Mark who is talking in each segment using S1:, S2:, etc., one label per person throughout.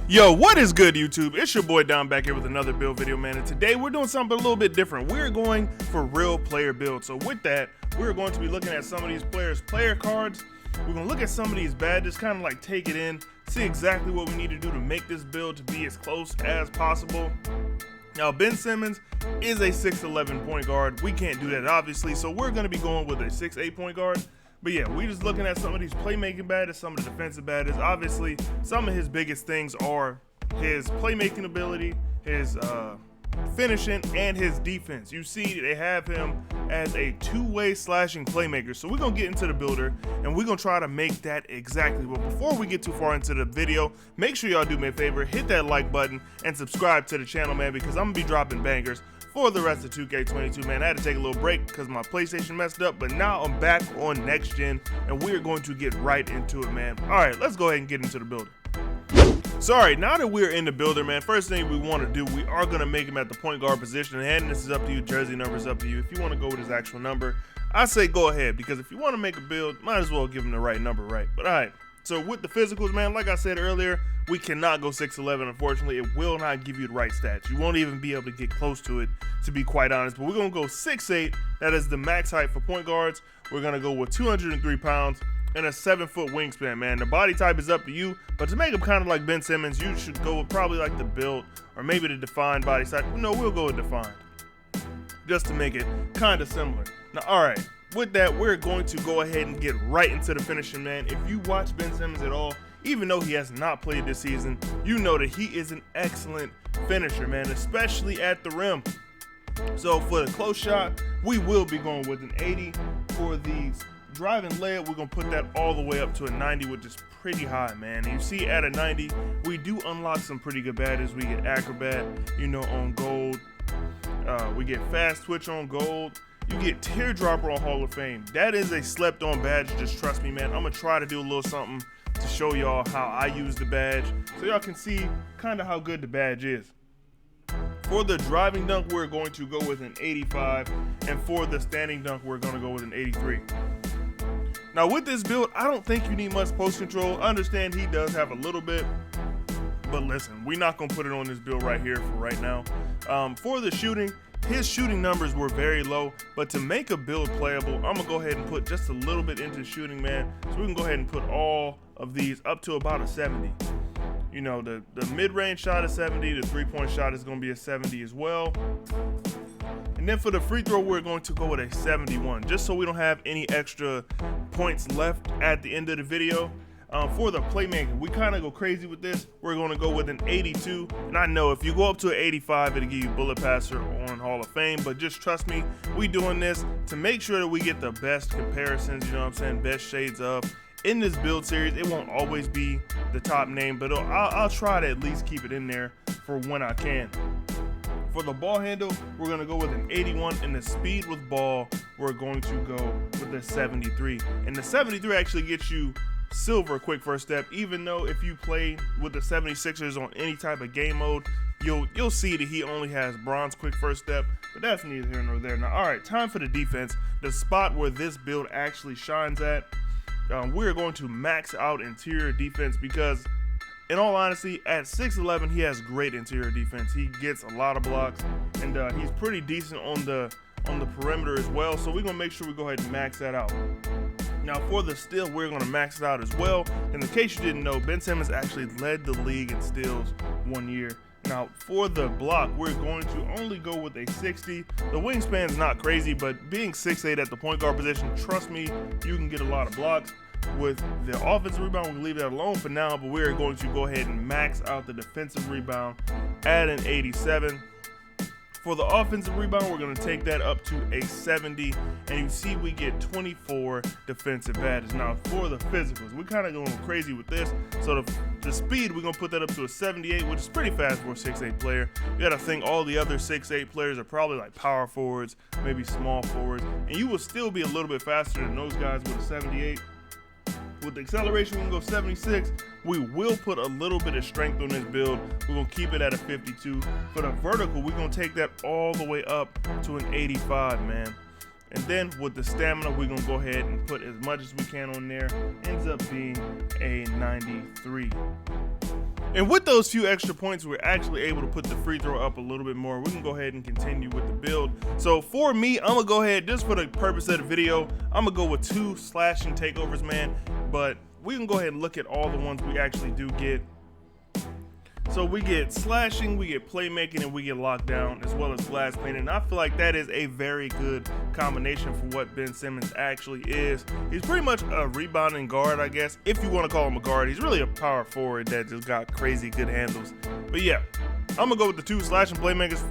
S1: Yo, what is good, YouTube? It's your boy Don back here with another build video, man. And today we're doing something a little bit different. We're going for real player builds. So with that, we're going to be looking at some of these players' player cards. We're going to look at some of these badges, kind of like take it in, see exactly what we need to do to make this build to be as close as possible. Now, Ben Simmons is a 6'11 point guard. We can't do that, obviously, so we're going to be going with a 6'8 point guard. But yeah, we're just looking at some of these playmaking badges, some of the defensive badges. Obviously, some of his biggest things are his playmaking ability, his finishing, and his defense. You see, they have him as a two-way slashing playmaker. So we're going to get into the builder, and we're going to try to make that exactly. But before we get too far into the video, make sure y'all do me a favor, hit that like button, and subscribe to the channel, man, because I'm going to be dropping bangers for the rest of 2K22, man. I had to take a little break because my PlayStation messed up, but now I'm back on next gen, and we're going to get right into it, man. All right, let's go ahead and get into the builder. Sorry, now that we're in the builder, man, first thing we want to do, we are going to make him at the point guard position, and this is up to you. Jersey number is up to you. If you want to go with his actual number, I say go ahead, because if you want to make a build, might as well give him the right number, right? But all right, so with the physicals, man, like I said earlier, we cannot go 6'11", unfortunately. It will not give you the right stats. You won't even be able to get close to it, to be quite honest. But we're going to go 6'8". That is the max height for point guards. We're going to go with 203 pounds and a 7-foot wingspan, man. The body type is up to you, but to make him kind of like Ben Simmons, you should go with probably like the build or maybe the defined body type. No, we'll go with defined, just to make it kind of similar. Now, all right, with that, we're going to go ahead and get right into the finishing, man. If you watch Ben Simmons at all, even though he has not played this season, you know that he is an excellent finisher, man, especially at the rim. So for the close shot, we will be going with an 80. For these driving layup, we're going to put that all the way up to a 90, which is pretty high, man. And you see at a 90, we do unlock some pretty good badges. We get acrobat, you know, on gold. We get fast twitch on gold. You get Teardropper on Hall of Fame. That is a slept on badge, just trust me, man. I'm going to try to do a little something to show y'all how I use the badge so y'all can see kind of how good the badge is. For the driving dunk, we're going to go with an 85, and for the standing dunk, we're going to go with an 83. Now with this build, I don't think you need much post control. I understand he does have a little bit, but listen, we're not going to put it on this build right here for right now. For the shooting, his shooting numbers were very low, but to make a build playable, I'm gonna go ahead and put just a little bit into shooting, man. So we can go ahead and put all of these up to about a 70. You know, the mid-range shot is 70, the three-point shot is gonna be a 70 as well. And then for the free throw, we're going to go with a 71, just so we don't have any extra points left at the end of the video. For the playmaking, we kind of go crazy with this. We're going to go with an 82. And I know if you go up to an 85, it'll give you bullet passer on Hall of Fame. But just trust me, we doing this to make sure that we get the best comparisons, you know what I'm saying, best shades of. In this build series, it won't always be the top name, but I'll try to at least keep it in there for when I can. For the ball handle, we're going to go with an 81, and the speed with ball, we're going to go with a 73. And the 73 actually gets you silver quick first step, even though if you play with the 76ers on any type of game mode, you'll see that he only has bronze quick first step, but that's neither here nor there. Now, all right, time for the defense, the spot where this build actually shines at. We're going to max out interior defense because, in all honesty, at 6'11", he has great interior defense. He gets a lot of blocks, and he's pretty decent on the perimeter as well, so we're gonna make sure we go ahead and max that out. Now for the steal, we're going to max it out as well. And in case you didn't know, Ben Simmons actually led the league in steals one year. Now for the block, we're going to only go with a 60. The wingspan's not crazy, but being 6'8" at the point guard position, trust me, you can get a lot of blocks. With the offensive rebound, we'll leave that alone for now, but we're going to go ahead and max out the defensive rebound at an 87. For the offensive rebound, we're going to take that up to a 70, and you see we get 24 defensive badges. Now, for the physicals, we're kind of going crazy with this. So the speed, we're going to put that up to a 78, which is pretty fast for a 6'8 player. You got to think all the other 6'8 players are probably like power forwards, maybe small forwards, and you will still be a little bit faster than those guys with a 78. With the acceleration, we can go 76. We will put a little bit of strength on this build. We're going to keep it at a 52. For the vertical, we're going to take that all the way up to an 85, man. And then with the stamina, we're going to go ahead and put as much as we can on there. Ends up being a 93. And with those few extra points, we're actually able to put the free throw up a little bit more. We can go ahead and continue with the build. So for me, I'm gonna go ahead, just for the purpose of the video, I'm gonna go with 2 slashing takeovers, man. But we can go ahead and look at all the ones we actually do get. So we get slashing, we get playmaking, and we get lockdown, as well as glass painting. And I feel like that is a very good combination for what Ben Simmons actually is. He's pretty much a rebounding guard, I guess, if you want to call him a guard. He's really a power forward that just got crazy good handles. But yeah, I'm gonna go with the 2 slashing playmakers,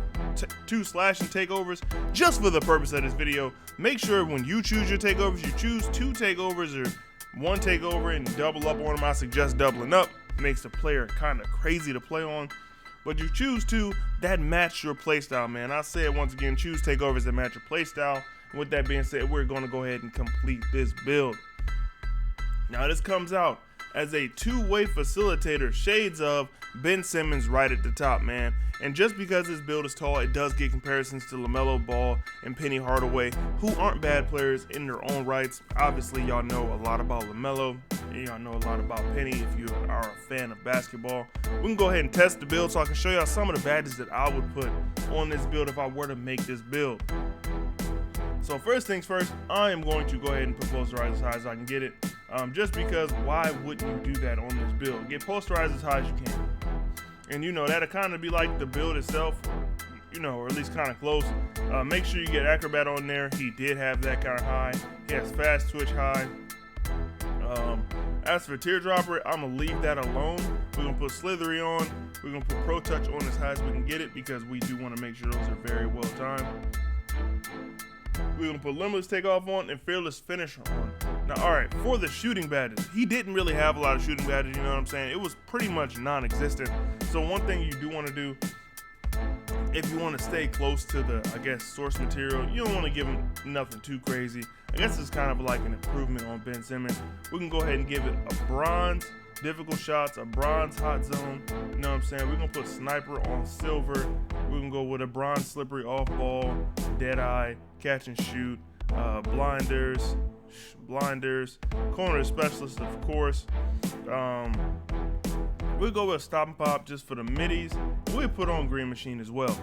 S1: 2 slashing takeovers, just for the purpose of this video. Make sure when you choose your takeovers, you choose 2 takeovers or 1 takeover and double up on them. I suggest doubling up. Makes the player kind of crazy to play on, but you choose 2 that match your playstyle, man. I said once again, choose takeovers that match your playstyle. And with that being said, we're going to go ahead and complete this build. Now this comes out as a 2-way facilitator, shades of Ben Simmons right at the top, man. And just because this build is tall, it does get comparisons to LaMelo Ball and Penny Hardaway, who aren't bad players in their own rights. Obviously, y'all know a lot about LaMelo, and y'all know a lot about Penny if you are a fan of basketball. We can go ahead and test the build so I can show y'all some of the badges that I would put on this build if I were to make this build. So first things first, I am going to go ahead and put posterize as high as I can get it. Just because why wouldn't you do that on this build? Get posterized as high as you can. And you know, that'll kind of be like the build itself, you know, or at least kind of close. Make sure you get acrobat on there. He did have that kind of high. He has fast twitch high. As for teardropper, I'm gonna leave that alone. We're gonna put slithery on. We're gonna put pro touch on as high as we can get it because we do want to make sure those are very well timed. We're gonna put limitless takeoff on and fearless finisher on. Now, all right, for the shooting badges, he didn't really have a lot of shooting badges, you know what I'm saying? It was pretty much non-existent. So one thing you do want to do, if you want to stay close to the, I guess, source material, you don't want to give him nothing too crazy. I guess it's kind of like an improvement on Ben Simmons. We can go ahead and give it a bronze difficult shots, a bronze hot zone, you know what I'm saying? We're gonna put sniper on silver. We're gonna go with a bronze slippery off ball, dead eye, catch and shoot, blinders, corner specialist, of course. We'll go with a stop and pop just for the middies. We'll put on green machine as well.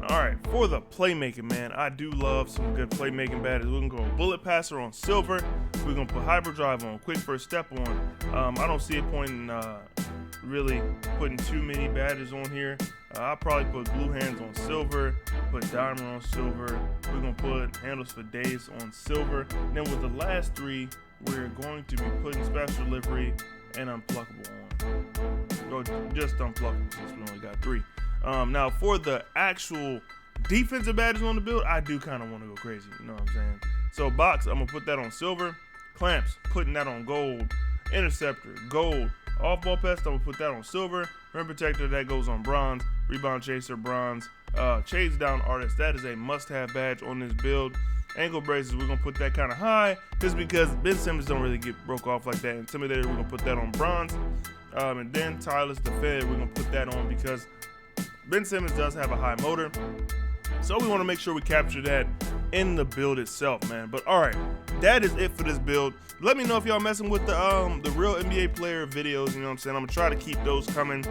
S1: All right, for the playmaking, man, I do love some good playmaking badges. We're gonna go bullet passer on silver. We're gonna put hyperdrive on, quick first step on. I don't see a point in really putting too many badges on here. I'll probably put glue hands on silver, put diamond on silver. We're gonna put handles for days on silver. Then with the last 3, we're going to be putting special delivery and unpluckable on. Or just unpluckable since we only got 3. Now for the actual defensive badges on the build, I do kind of want to go crazy, you know what I'm saying? So box, I'm gonna put that on silver. Clamps, putting that on gold. Interceptor, gold. Off ball pest, I'm gonna put that on silver. Rim protector, that goes on bronze. Rebound chaser, bronze. Chase down artist, that is a must-have badge on this build. Ankle braces, we're gonna put that kind of high, just because Ben Simmons don't really get broke off like that. Intimidator, we're gonna put that on bronze. And then tireless defender, we're gonna put that on because Ben Simmons does have a high motor, so we want to make sure we capture that in the build itself, man. But all right, that is it for this build. Let me know if y'all messing with the real NBA player videos, you know what I'm saying? I'm gonna try to keep those coming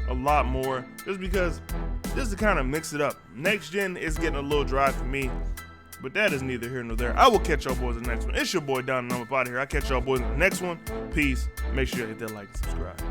S1: a lot more, just because just to kind of mix it up. Next gen is getting a little dry for me, but that is neither here nor there. I will catch y'all boys in the next one. It's your boy Don, and I'm up out of here. I'll catch y'all boys in the next one. Peace. Make sure you hit that like and subscribe.